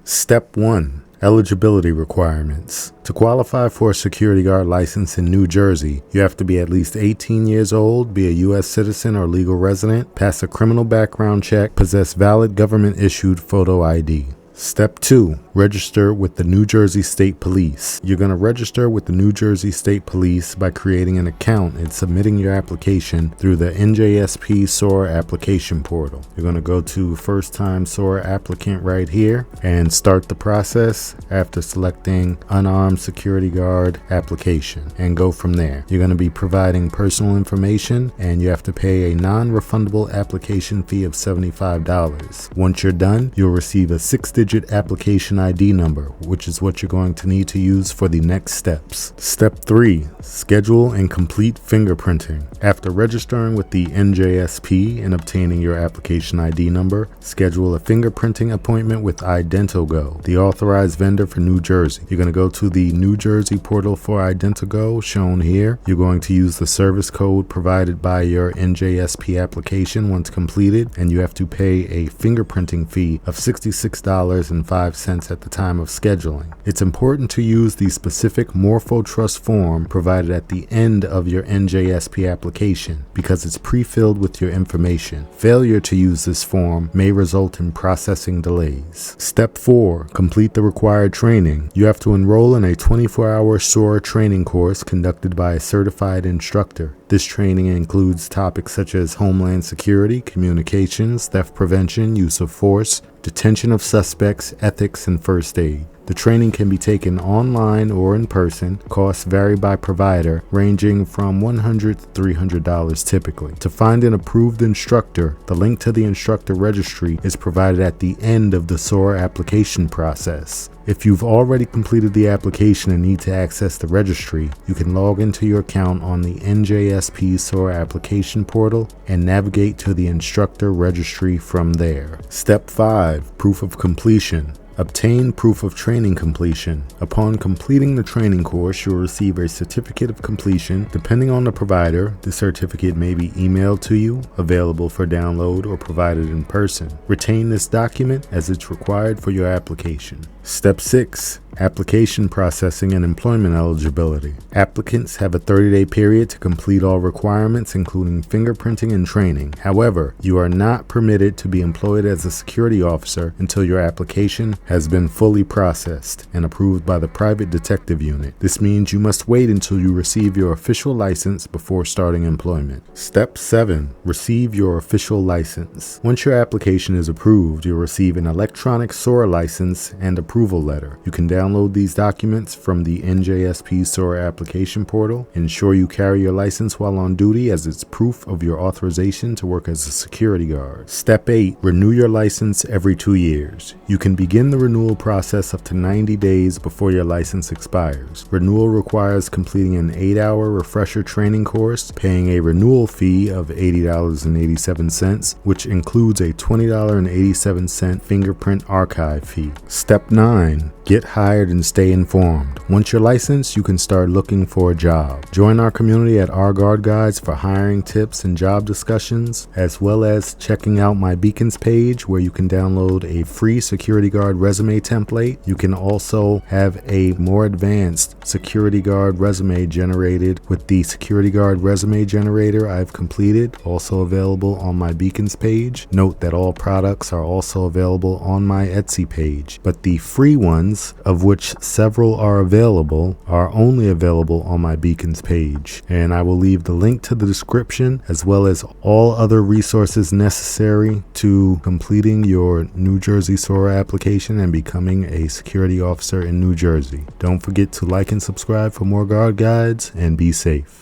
Step 1. Eligibility requirements. To qualify for a security guard license in New Jersey, you have to be at least 18 years old, be a U.S. citizen or legal resident, pass a criminal background check, possess valid government-issued photo ID. Step 2. Register with the New Jersey State Police. You're going to register with the New Jersey State Police by creating an account and submitting your application through the NJSP SOAR application portal. You're going to go to First Time SOAR Applicant right here and start the process after selecting Unarmed Security Guard Application and go from there. You're going to be providing personal information and you have to pay a non-refundable application fee of $75. Once you're done, you'll receive a 6-digit application ID number, which is what you're going to need to use for the next steps. Step 3. Schedule and complete fingerprinting. After registering with the NJSP and obtaining your application ID number, schedule a fingerprinting appointment with Identigo, the authorized vendor for New Jersey. You're going to go to the New Jersey portal for Identigo, shown here. You're going to use the service code provided by your NJSP application once completed, and you have to pay a fingerprinting fee of $66.05 at the time of scheduling. It's important to use the specific MorphoTrust form provided at the end of your NJSP application because it's pre-filled with your information. Failure to use this form may result in processing delays. Step 4. Complete the required training. You have to enroll in a 24-hour SOAR training course conducted by a certified instructor. This training includes topics such as homeland security, communications, theft prevention, use of force, detention of suspects, ethics, and first aid. The training can be taken online or in person. Costs vary by provider, ranging from $100 to $300 typically. To find an approved instructor, the link to the instructor registry is provided at the end of the SOAR application process. If you've already completed the application and need to access the registry, you can log into your account on the NJSP SOAR application portal and navigate to the instructor registry from there. Step 5. Proof of completion. Obtain proof of training completion. Upon completing the training course, you'll receive a certificate of completion. Depending on the provider, the certificate may be emailed to you, available for download, or provided in person. Retain this document as it's required for your application. Step 6. Application processing and employment eligibility. Applicants have a 30-day period to complete all requirements, including fingerprinting and training. However, you are not permitted to be employed as a security officer until your application has been fully processed and approved by the private detective unit. This means you must wait until you receive your official license before starting employment. Step 7. Receive your official license. Once your application is approved, you'll receive an electronic SOAR license and approval letter. You can download these documents from the NJSP SOAR application portal. Ensure you carry your license while on duty, as it's proof of your authorization to work as a security guard. Step 8. Renew your license every 2 years. You can begin the renewal process up to 90 days before your license expires. Renewal requires completing an 8-hour refresher training course, paying a renewal fee of $80.87, which includes a $20.87 fingerprint archive fee. Step 9. Get hired and stay informed. Once you're licensed, you can start looking for a job. Join our community at Our Guard Guides for hiring tips and job discussions, as well as checking out my Beacons page where you can download a free security guard resume template. You can also have a more advanced security guard resume generated with the security guard resume generator I've completed, also available on my Beacons page. Note that all products are also available on my Etsy page, but the free ones, of which several are available, are only available on my Beacons page, and I will leave the link to the description as well as all other resources necessary to completing your New Jersey SOAR application and becoming a security officer in New Jersey. Don't forget to like and subscribe for more guard guides, and be safe.